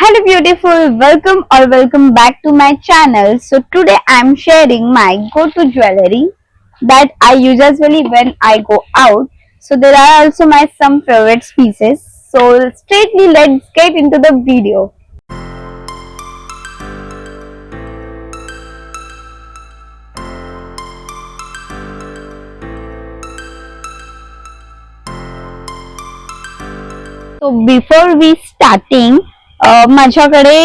Hello beautiful, welcome back to my channel. So today I am sharing my go-to jewelry that I use usually when I go out. So there are also my some favorite pieces. So straightly let's get into the video. So before we starting, माझ्याकडे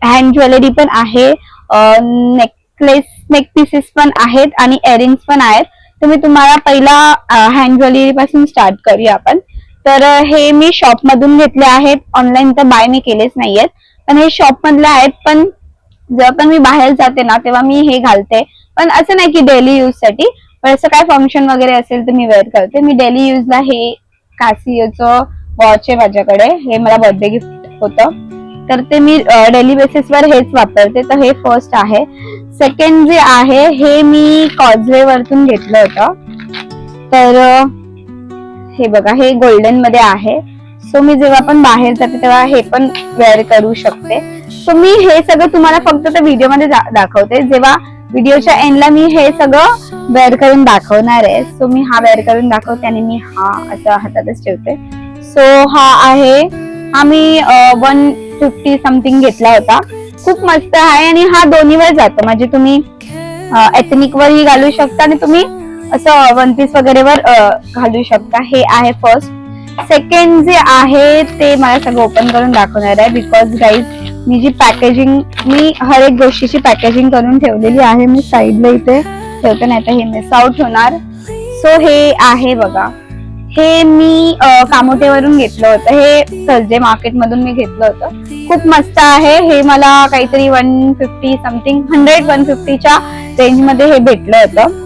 hand jewellery पण आहे, neck pieces पण आहेत आणि earrings पण आहेत. तर मी तुम्हाला पहिला हँड ज्वेलरी पासून स्टार्ट करूया आपण. तर हे मी शॉप मधून घेतले आहेत, ऑनलाईन तर बाय मी केलेच नाहीयेत, पण हे शॉप मधले आहेत. पण जेव्हा पण मी बाहेर जाते ना तेव्हा मी हे घालते, पण असं नाही की डेली यूज साठी, पण असं काय फंक्शन वगैरे असेल तर मी वेअर करते. मी डेली यूजला हे कासिओचं वॉच आहे माझ्याकडे, हे मला बर्थडे गिफ्ट होतं, तर ते मी डेली बेसिस वर हेच वापरते. तर हे फर्स्ट आहे. सेकंड जे आहे हे मी कॉजवे वरतून घेतलं होतं. तर हे बघा, हे गोल्डन मध्ये आहे. सो मी जेव्हा पण बाहेर जाते तेव्हा हे पण वेअर करू शकते. सो मी हे सगळं तुम्हाला फक्त त्या व्हिडिओ मध्ये दाखवते. जेव्हा व्हिडिओच्या एंडला मी हे सगळं वेअर करून दाखवणार आहे. सो मी हा वेअर करून दाखवते आणि मी हा असा हातातच ठेवते. सो हा आहे, हा मी 150 समथिंग घेतला होता. खूप मस्त आहे आणि हा दोन्हीवर जातो, म्हणजे तुम्ही एथनिक वरही घालू शकता आणि तुम्ही असं वन पीस वगैरे वर घालू शकता. हे आहे फर्स्ट. सेकंड जे आहे ते मला सगळं ओपन करून दाखवणार आहे, बिकॉज गाईज मी जी पॅकेजिंग, मी हर एक गोष्टीची पॅकेजिंग करून ठेवलेली आहे. मी साईडला इथे ठेवते, नाही तर हे मिस आउट होणार. सो हे आहे बघा, हे मी कामोठेवरून घेतलं होतं. हे थर्सडे मार्केट मधून मी घेतलं होतं. खूप मस्त आहे. हे मला काहीतरी 150 समथिंग 150च्या रेंज मध्ये हे भेटलं होतं.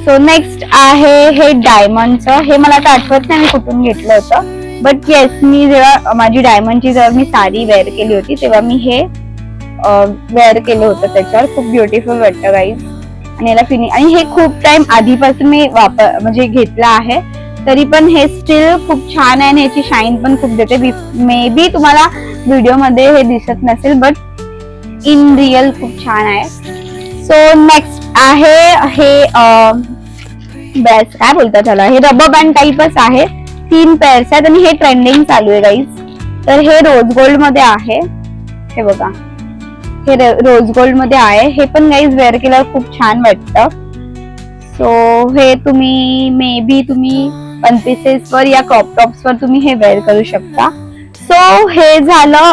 सो नेक्स्ट आहे हे डायमंडचं. हे मला आता आठवत नाही मी कुठून घेतलं होतं, बट येस, मी जेव्हा माझी डायमंडची जेव्हा मी साडी वेअर केली होती तेव्हा मी हे वेअर केलं होतं. त्याच्यावर खूप ब्युटिफुल वाटतं गाईज. आणि याला फिनिश, आणि हे खूप टाइम आधीपासून मी म्हणजे घेतलं आहे, तरी पण हे स्टील खूप छान आहे आणि याची शाईन पण खूप देते. मे बी तुम्हाला व्हिडिओ मध्ये हे दिसत नसेल, बट इन रिअल खूप छान आहे. सो नेक्स्ट आहे हे बॅस काय बोलतात त्याला, हे रबर बँड टाईपच आहे. 3 पेअर्स आहेत आणि हे ट्रेंडिंग चालू आहे गाईज. तर हे रोज गोल्ड मध्ये आहे. हे बघा, हे रोज गोल्ड मध्ये आहे. हे पण गाईज वेअर केल्यावर खूप छान वाटतं. सो हे तुम्ही मे बी तुम्ही वन पीसेस वर या क्रॉप टॉप्स वर तुम्ही हे वेअर करू शकता. सो हे झालं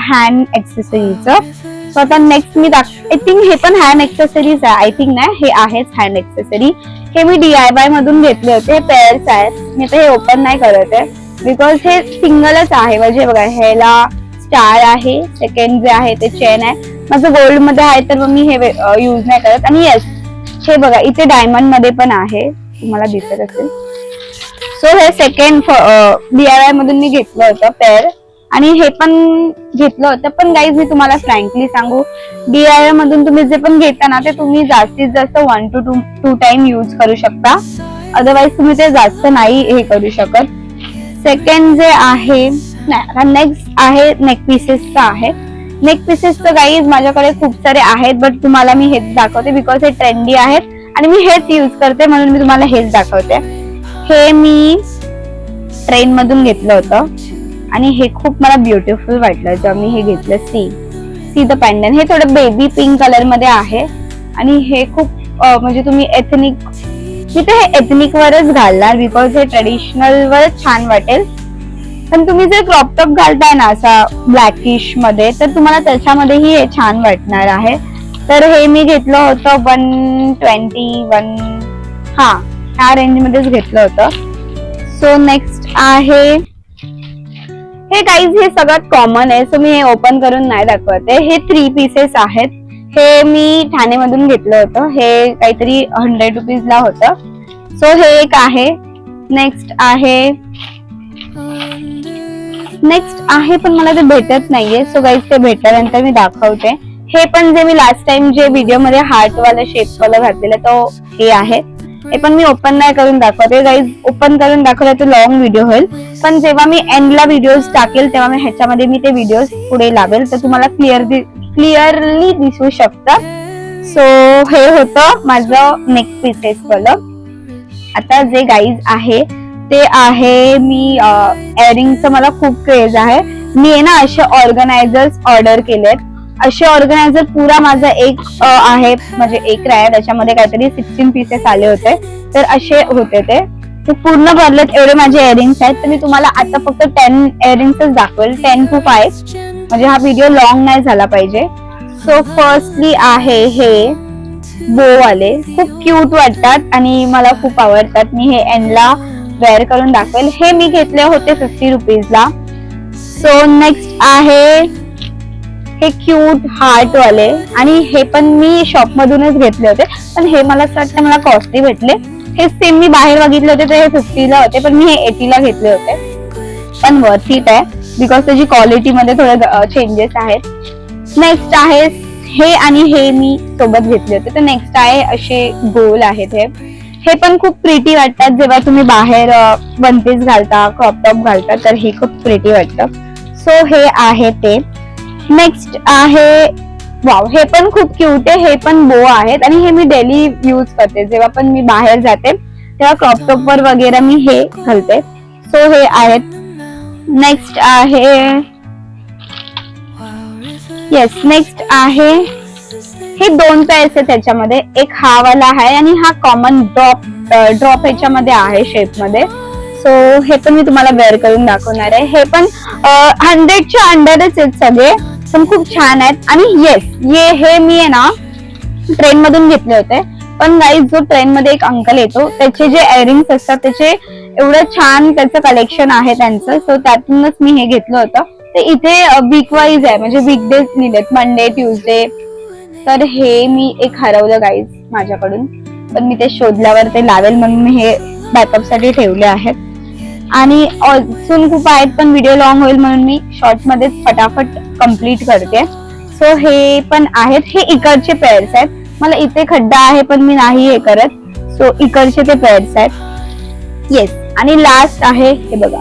हँड एक्सेसरीचं. सो आता नेक्स्ट मी आय थिंक हे पण हँड एक्सेसरीज आहे, आय थिंक नाही, हे आहेच हँड एक्सेसरी. हे मी DIY मधून घेतले होते. हे पेअर्स आहेत. मी आता हे ओपन नाही करत आहे, बिकॉज हे सिंगलच आहे. म्हणजे बघा, ह्याला स्टार आहे, सेकंड जे आहे ते चेन आहे. माझं गोल्ड मध्ये आहे तर मग मी हे यूज नाही करत. आणि येस, हे बघा इथे डायमंड मध्ये पण आहे, तुम्हाला दिसत असेल. सो हे सेकंड DIY मधून मी घेतलं होतं पेअर, आणि हे पण घेतलं होतं. पण गाईज मी तुम्हाला फ्रँकली सांगू, DIY मधून तुम्ही जे पण घेता ना ते तुम्ही जास्तीत जास्त 1 to 2 टाइम यूज करू शकता, अदरवाईज तुम्ही ते जास्त नाही हे करू शकत. सेकंड जे आहे, नाही, नेक्स्ट आहे नेक पीसेसचं आहे. नेक पीसेसचं गाईज माझ्याकडे खूप सारे आहेत, बट तुम्हाला मी हेच दाखवते बिकॉज हे ट्रेंडी आहेत आणि मी हेच यूज करते, म्हणून मी तुम्हाला हेच दाखवते. हे मी ट्रेन मधून घेतलं होतं आणि हे खूप मला ब्युटिफुल वाटलं जेव्हा मी हे घेतलं. See the pendant. हे थोडं बेबी पिंक कलर मध्ये आहे आणि हे खूप म्हणजे तुम्ही एथनिक, मी तर हे एथनिक वरच घालणार बिकॉज हे ट्रेडिशनल वर छान वाटेल. पण तुम्ही जर क्रॉप टॉप घालताय ना असा ब्लॅकिश मध्ये, तर तुम्हाला त्याच्यामध्येही हे छान वाटणार आहे. तर हे मी घेतलं होतं 121, ह्या रेंज मध्येच घेतलं होतं. सो नेक्स्ट आहे हे गाईज, हे सगळ्यात कॉमन आहे, सो मी हे ओपन करून नाही दाखवते. हे 3 पीसेस आहेत. हे मी ठाणे मधून घेतलं होतं. हे काहीतरी 100 रुपीजला होतं. सो हे एक आहे. नेक्स्ट आहे पण मला ते भेटत नाहीये. सो गाईज ते भेटल्यानंतर मी दाखवते. हे पण जे मी लास्ट टाइम जे व्हिडिओ मध्ये हार्ट वाला शेप वाला घातलेला तो हे आहे. हे पण मी ओपन नाही करून दाखवते गाईज. ओपन करून दाखवलं तर लॉंग व्हिडिओ होईल, पण जेव्हा मी एंडला व्हिडिओज टाकेल तेव्हा मी ह्याच्यामध्ये मी ते व्हिडिओज पुढे लावेल, तर तुम्हाला क्लिअरली दिसू शकतात. सो हे होतं माझं नेक पीसेस वालं. आता जे गाईज आहे ते आहे, मी इयरिंगचं मला खूप क्रेज आहे. मी आहे ना असे ऑर्गनायझर्स ऑर्डर केलेत. असे ऑर्गनायझर पुरा माझा एक आहे, म्हणजे एक आहे, त्याच्यामध्ये काहीतरी 16 पीसेस आले होते, तर असे होते ते पूर्ण भरलेत. एवढे माझे इयरिंग्स आहेत. तर मी तुम्हाला आता फक्त 10 इयरिंग्सच दाखवेल, 10 to 5, म्हणजे हा व्हिडिओ लॉंग नाही झाला पाहिजे. सो फर्स्टली आहे हे बो वाले, खूप क्यूट वाटतात आणि मला खूप आवडतात. मी हे एंडला वेअर करून दाखवेल. हे मी घेतले होते 50 रुपीजला. सो नेक्स्ट आहे हे क्यूट हार्ट वाले, आणि हे पण मी शॉप मधूनच घेतले होते, पण हे मला असं वाटतं मला कॉस्टली भेटले. हे सेम मी बाहेर बघितले होते तर हे 50 ला होते, पण मी हे 80 ला घेतले होते. पण वर्थ इट आहे, बिकॉज त्याची क्वालिटी मध्ये थोडे चेंजेस आहेत. नेक्स्ट आहे हे, आणि हे मी सोबत घेतले होते. तर नेक्स्ट आहे असे गोल आहेत. हे पण खूप प्रिटी वाटतात जेव्हा तुम्ही बाहेर वन पीस घालता, क्रॉप टॉप घालता, तर हे खूप प्रिटी वाटतं. सो हे आहे ते. नेक्स्ट आहे, वाव, हे पण खूप क्यूट आहे. हे पण बो आहेत आणि हे मी डेली यूज करते. जेव्हा पण मी बाहेर जाते तेव्हा क्रॉप टॉप वर वगैरे मी हे घालते. सो हे आहेत. नेक्स्ट आहे, येस, नेक्स्ट आहे हे 2 पेअर्स आहेत त्याच्यामध्ये. एक हा वाला आहे आणि हा कॉमन ड्रॉप ह्याच्यामध्ये आहे शेप मध्ये. सो हे पण मी तुम्हाला वेअर करून दाखवणार आहे. हे पण 100च्या अंडरच आहेत सगळे, पण खूप छान आहेत. आणि येस, हे मी आहे ना ट्रेन मधून घेतले होते. पण गाईज, जो ट्रेन मध्ये एक अंकल येतो त्याचे जे इयरिंग्स असतात त्याचे एवढं छान त्याचं कलेक्शन आहे त्यांचं. सो त्यातूनच मी हे घेतलं होतं. ते इथे वीक वाईज आहे, म्हणजे वीकडेज लिहिलेत, मंडे, ट्युजडे. तर हे मी एक हरवलं गाईज माझ्याकडून, पण मी ते शोधल्यावर ते लावेल म्हणून मी हे बॅकअप साठी ठेवले आहेत. आणि अजून खूप आहेत, पण व्हिडिओ लॉंग होईल म्हणून मी शॉर्ट मध्ये फटाफट कम्प्लीट करते. सो हे पण आहेत. हे इकडचे पेअर्स आहेत. मला इथे खड्डा आहे पण मी नाही हे करत. सो इकडचे ते पेअर्स आहेत. येस, आणि लास्ट आहे हे बघा,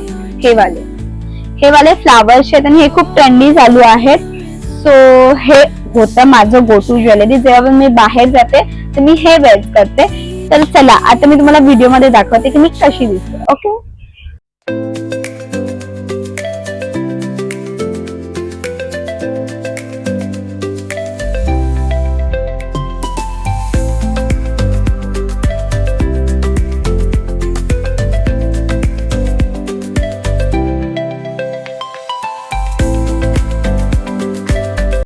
हे वाले फ्लावर्स आहेत आणि हे खूप ट्रेंडी चालू आहेत. सो हे होतं माझं गो टू ज्वेलरी. जेव्हा मी बाहेर जाते तर मी हे वेअर करते. तर चला, आता मी तुम्हाला व्हिडिओ मध्ये दाखवते की मी कशी दिसते. ओके,